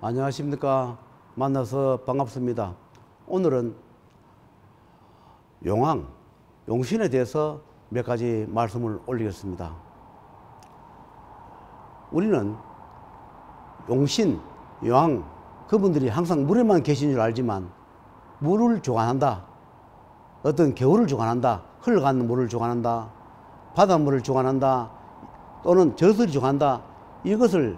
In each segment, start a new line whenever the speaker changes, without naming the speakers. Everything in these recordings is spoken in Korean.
안녕하십니까. 만나서 반갑습니다. 오늘은 용왕, 용신에 대해서 몇 가지 말씀을 올리겠습니다. 우리는 용신, 용왕, 그분들이 항상 물에만 계신 줄 알지만 물을 주관한다. 어떤 겨울을 주관한다. 흘러가는 물을 주관한다. 바닷물을 주관한다. 또는 저수를 주관한다. 이것을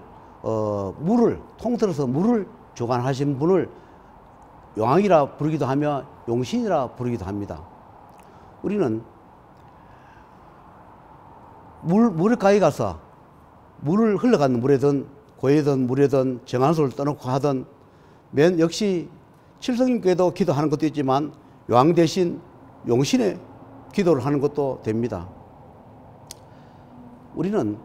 물을 통틀어서 물을 주관하신 분을 용왕이라 부르기도 하며 용신이라 부르기도 합니다. 우리는 물에 가에 가서 물을 흘러가는 물에든 고에든 물에든 정한수를 떠놓고 하든 역시 칠성님께도 기도하는 것도 있지만 용왕 대신 용신의 기도를 하는 것도 됩니다. 우리는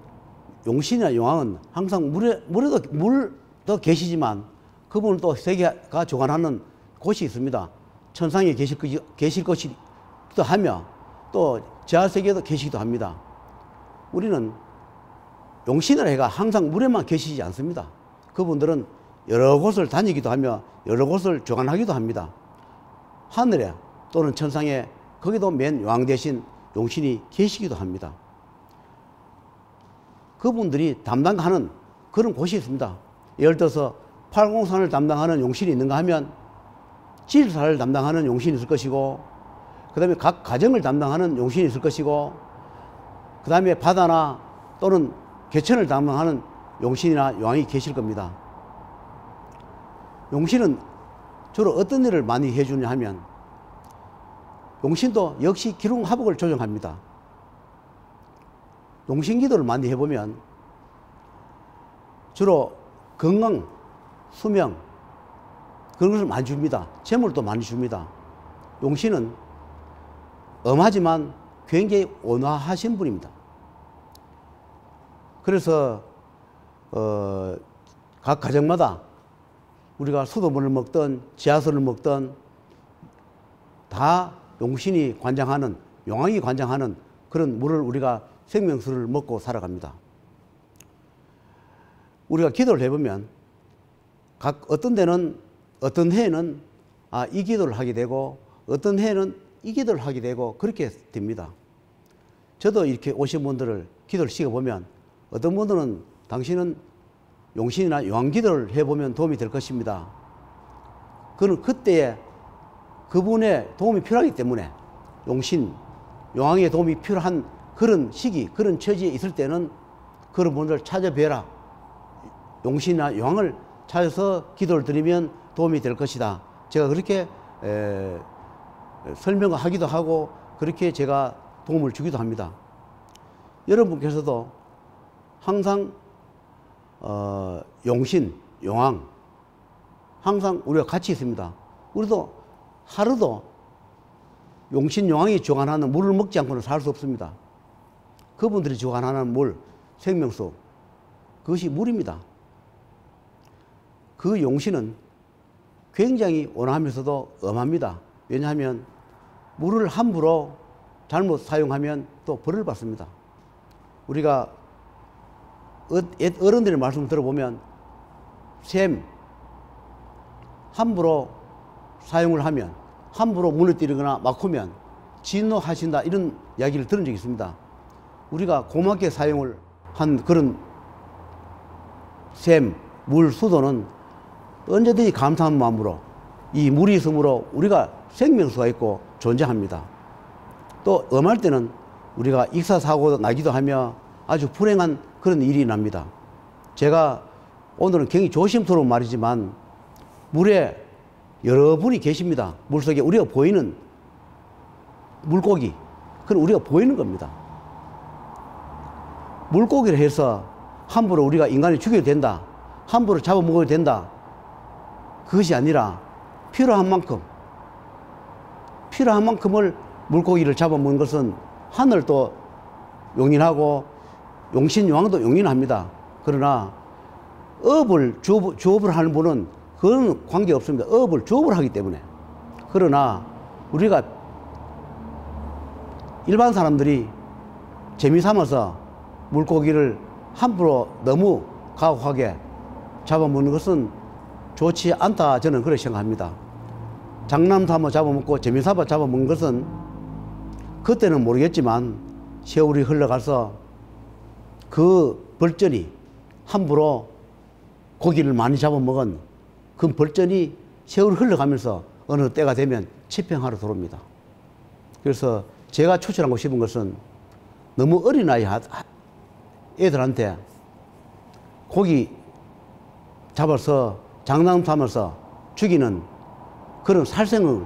용신이나 용왕은 항상 물도 계시지만 그분은 또 세계가 주관하는 곳이 있습니다. 천상에 계실 것이기도 하며 또 지하세계에도 계시기도 합니다. 우리는 용신이라 해가 항상 물에만 계시지 않습니다. 그분들은 여러 곳을 다니기도 하며 여러 곳을 주관하기도 합니다. 하늘에 또는 천상에 거기도 맨 용왕 대신 용신이 계시기도 합니다. 그분들이 담당하는 그런 곳이 있습니다. 예를 들어서 팔공산을 담당하는 용신이 있는가 하면 질사를 담당하는 용신이 있을 것이고, 그 다음에 각 가정을 담당하는 용신이 있을 것이고, 그 다음에 바다나 또는 개천을 담당하는 용신이나 용왕이 계실 겁니다. 용신은 주로 어떤 일을 많이 해주냐 하면 용신도 역시 기륭화복을 조정합니다. 용신 기도를 많이 해보면 주로 건강, 수명 그런 것을 많이 줍니다. 재물도 많이 줍니다. 용신은 엄하지만 굉장히 온화하신 분입니다. 그래서 각 가정마다 우리가 수돗물을 먹든 지하수를 먹든 다 용신이 관장하는, 용왕이 관장하는 그런 물을 우리가 생명수를 먹고 살아갑니다. 우리가 기도를 해보면 어떤 데는 어떤 해에는 이 기도를 하게 되고 어떤 해에는 이 기도를 하게 되고 그렇게 됩니다. 저도 이렇게 오신 분들을 기도를 시켜보면 어떤 분들은 당신은 용신이나 용왕 기도를 해보면 도움이 될 것입니다. 그는 그때에 그분의 도움이 필요하기 때문에 용신, 용왕의 도움이 필요한 그런 시기, 그런 처지에 있을 때는 그런 분들 찾아뵈라. 용신이나 용왕을 찾아서 기도를 드리면 도움이 될 것이다. 제가 그렇게 설명하기도 하고 그렇게 제가 도움을 주기도 합니다. 여러분께서도 항상 용신, 용왕 항상 우리가 같이 있습니다. 우리도 하루도 용신, 용왕이 주관하는 물을 먹지 않고는 살 수 없습니다. 그분들이 주관하는 물, 생명수, 그것이 물입니다. 그 용신은 굉장히 온화하면서도 엄합니다. 왜냐하면 물을 함부로 잘못 사용하면 또 벌을 받습니다. 우리가 옛 어른들의 말씀을 들어보면 샘 함부로 사용을 하면, 함부로 무너뜨리거나 막으면 진노하신다, 이런 이야기를 들은 적이 있습니다. 우리가 고맙게 사용을 한 그런 샘, 물, 수도는 언제든지 감사한 마음으로 이 물이 있으므로 우리가 생명수가 있고 존재합니다. 또 엄할 때는 우리가 익사사고도 나기도 하며 아주 불행한 그런 일이 납니다. 제가 오늘은 굉장히 조심스러운 말이지만 물에 여러분이 계십니다. 물속에 우리가 보이는 물고기, 그건 우리가 보이는 겁니다. 물고기를 해서 함부로 우리가 인간이 죽여도 된다, 함부로 잡아먹어도 된다, 그것이 아니라 필요한 만큼을 물고기를 잡아먹는 것은 하늘도 용인하고 용신, 용왕도 용인합니다. 그러나 주업을 하는 분은 그건 관계없습니다. 주업을 하기 때문에. 그러나 우리가 일반 사람들이 재미삼아서 물고기를 함부로 너무 가혹하게 잡아먹는 것은 좋지 않다 저는 그렇게 생각합니다. 장남삼어 잡아먹고 재미삼아 잡아먹는 것은 그때는 모르겠지만 세월이 흘러가서 그 벌전이 함부로 고기를 많이 잡아먹은 그 벌전이 세월이 흘러가면서 어느 때가 되면 치평하러 들어옵니다. 그래서 제가 추천하고 싶은 것은 너무 어린아이 애들한테 고기 잡아서 장난 삼아서 죽이는 그런 살생을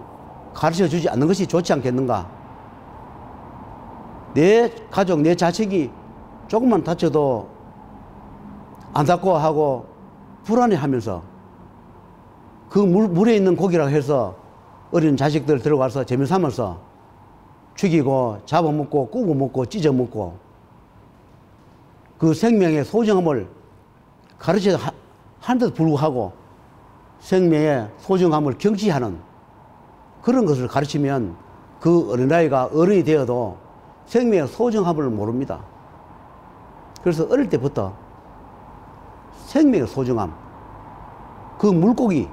가르쳐 주지 않는 것이 좋지 않겠는가. 내 가족, 내 자식이 조금만 다쳐도 안타까워하고 불안해하면서 그 물에 있는 고기라고 해서 어린 자식들 들어가서 재미 삼아서 죽이고 잡아먹고 구워먹고 찢어먹고 그 생명의 소중함을 가르쳐야 하는데도 불구하고 생명의 소중함을 경시하는 그런 것을 가르치면 그 어린아이가 어른이 되어도 생명의 소중함을 모릅니다. 그래서 어릴 때부터 생명의 소중함, 그 물고기,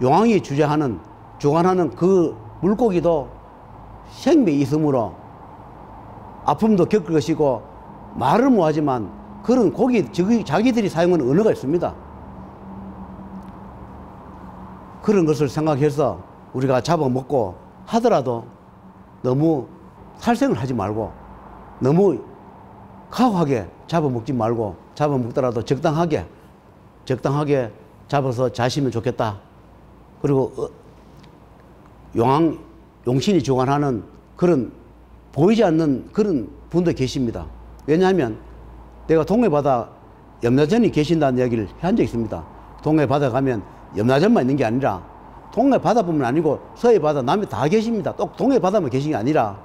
용왕이 주관하는 그 물고기도 생명이 있으므로 아픔도 겪을 것이고 말을 못하지만 그런 고기, 자기들이 사용하는 언어가 있습니다. 그런 것을 생각해서 우리가 잡아먹고 하더라도 너무 살생을 하지 말고 너무 가혹하게 잡아먹지 말고 잡아먹더라도 적당하게 잡아서 자시면 좋겠다. 그리고 용신이 주관하는 그런 보이지 않는 그런 분도 계십니다. 왜냐하면 내가 동해바다 염라전이 계신다는 이야기를 한 적이 있습니다. 동해바다 가면 염라전만 있는 게 아니라 동해바다뿐만 아니고 서해바다, 남해 다 계십니다. 또 동해바다만 계신 게 아니라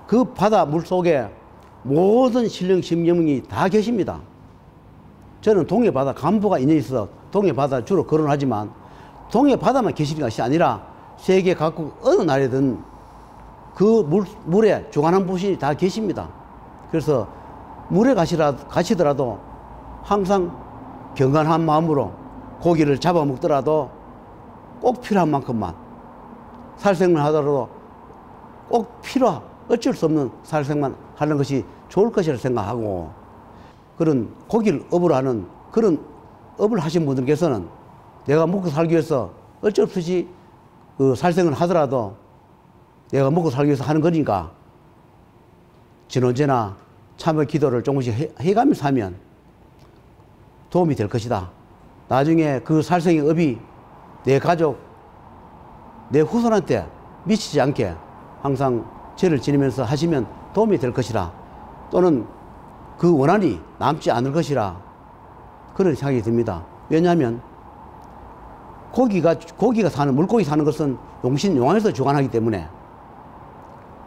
그 바다 물속에 모든 신령심령이 다 계십니다. 저는 동해바다 간부가 인연이 있어서 동해바다 주로 거론하지만 동해바다만 계시는 것이 아니라 세계 각국 어느 나라든 그 물에 주관한 분이 다 계십니다. 그래서 물에 가시더라도 항상 경건한 마음으로 고기를 잡아먹더라도 꼭 필요한 만큼만 살생만 하더라도 꼭 어쩔 수 없는 살생만 하는 것이 좋을 것이라 생각하고 그런 고기를 업으로 하는 그런 업을 하신 분들께서는 내가 먹고 살기 위해서 어쩔 수 없이 그 살생을 하더라도 내가 먹고 살기 위해서 하는 거니까 진원제나 참여 기도를 조금씩 해가면서 하면 도움이 될 것이다. 나중에 그 살생의 업이 내 가족, 내 후손한테 미치지 않게 항상 죄를 지니면서 하시면 도움이 될 것이라 또는 그 원한이 남지 않을 것이라 그런 생각이 듭니다. 왜냐하면 물고기 사는 것은 용왕에서 주관하기 때문에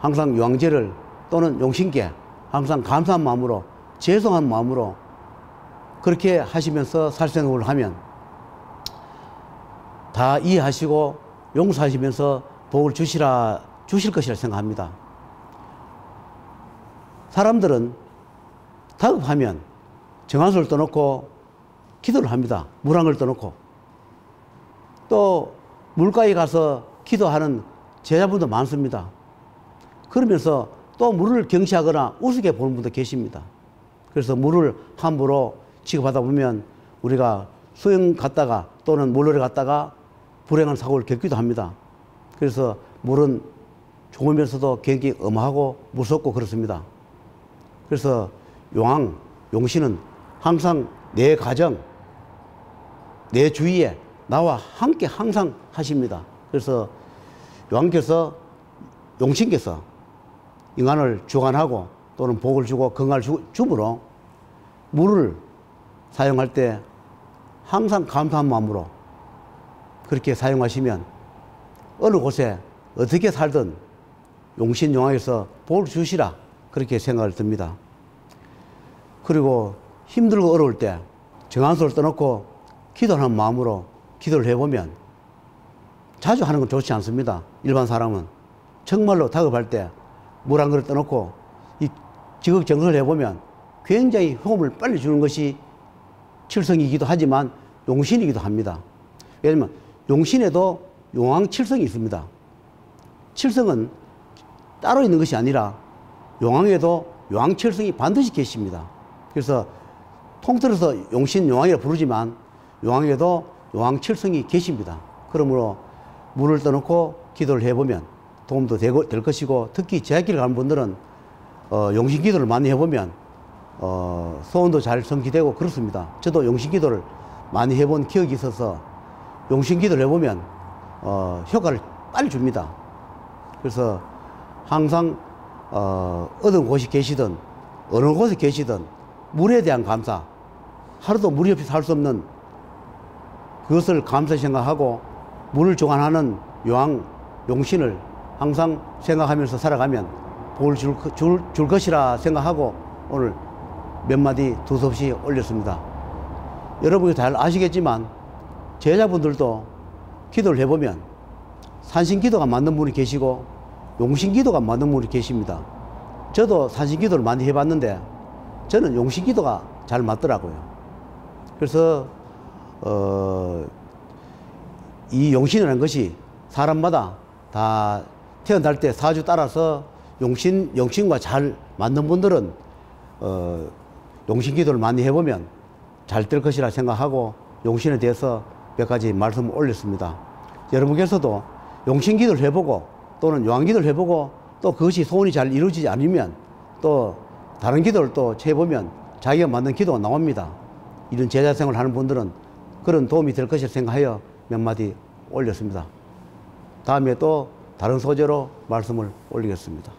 항상 용왕제를 또는 용신께 항상 감사한 마음으로 죄송한 마음으로 그렇게 하시면서 살생업을 하면 다 이해하시고 용서하시면서 복을 주실 것이라 생각합니다. 사람들은 다급하면 정한수를 떠놓고 기도를 합니다. 물왕을 떠놓고 또 물가에 가서 기도하는 제자분도 많습니다. 그러면서 또 물을 경시하거나 우습게 보는 분도 계십니다. 그래서 물을 함부로 취급하다 보면 우리가 수영 갔다가 또는 물놀이 갔다가 불행한 사고를 겪기도 합니다. 그래서 물은 좋으면서도 굉장히 엄하고 무섭고 그렇습니다. 그래서 용신은 항상 내 가정, 내 주위에 나와 함께 항상 하십니다. 그래서 용신께서 인간을 주관하고 또는 복을 주고 건강을 주므로 물을 사용할 때 항상 감사한 마음으로 그렇게 사용하시면 어느 곳에 어떻게 살든 용신 용왕에서 복을 주시라 그렇게 생각을 듭니다. 그리고 힘들고 어려울 때 정한수를 떠놓고 기도하는 마음으로 기도를 해보면 자주 하는 건 좋지 않습니다. 일반 사람은 정말로 다급할 때 물 한 그릇 떠놓고 이 지극정성을 해보면 굉장히 호흡을 빨리 주는 것이 칠성이기도 하지만 용신이기도 합니다. 왜냐면 용신에도 용왕칠성이 있습니다. 칠성은 따로 있는 것이 아니라 용왕에도 용왕칠성이 반드시 계십니다. 그래서 통틀어서 용신 용왕이라 부르지만 용왕에도 용왕칠성이 계십니다. 그러므로 물을 떠놓고 기도를 해보면 도움도 될 것이고, 특히 제학기를 가는 분들은 용신 기도를 많이 해보면 소원도 잘 성취되고 그렇습니다. 저도 용신 기도를 많이 해본 기억이 있어서 용신 기도를 해보면 효과를 빨리 줍니다. 그래서 항상 어느 곳이 계시든 어느 곳에 계시든 물에 대한 감사, 하루도 물이 없이 살 수 없는 그것을 감사히 생각하고 물을 조관하는 용신을 항상 생각하면서 살아가면 복을 줄 것이라 생각하고 오늘 몇 마디 두서없이 올렸습니다. 여러분이 잘 아시겠지만 제자분들도 기도를 해보면 산신기도가 맞는 분이 계시고 용신기도가 맞는 분이 계십니다. 저도 산신기도를 많이 해봤는데 저는 용신기도가 잘 맞더라고요. 그래서 이 용신이라는 것이 사람마다 다 태어날 때 사주 따라서 용신과 잘 맞는 분들은 용신기도를 많이 해보면 잘 될 것이라 생각하고 용신에 대해서 몇 가지 말씀을 올렸습니다. 여러분께서도 용신기도를 해보고 또는 용왕기도를 해보고 또 그것이 소원이 잘 이루어지지 않으면 또 다른 기도를 또 해보면 자기가 맞는 기도가 나옵니다. 이런 제자생활을 하는 분들은 그런 도움이 될 것이라 생각하여 몇 마디 올렸습니다. 다음에 또 다른 소재로 말씀을 올리겠습니다.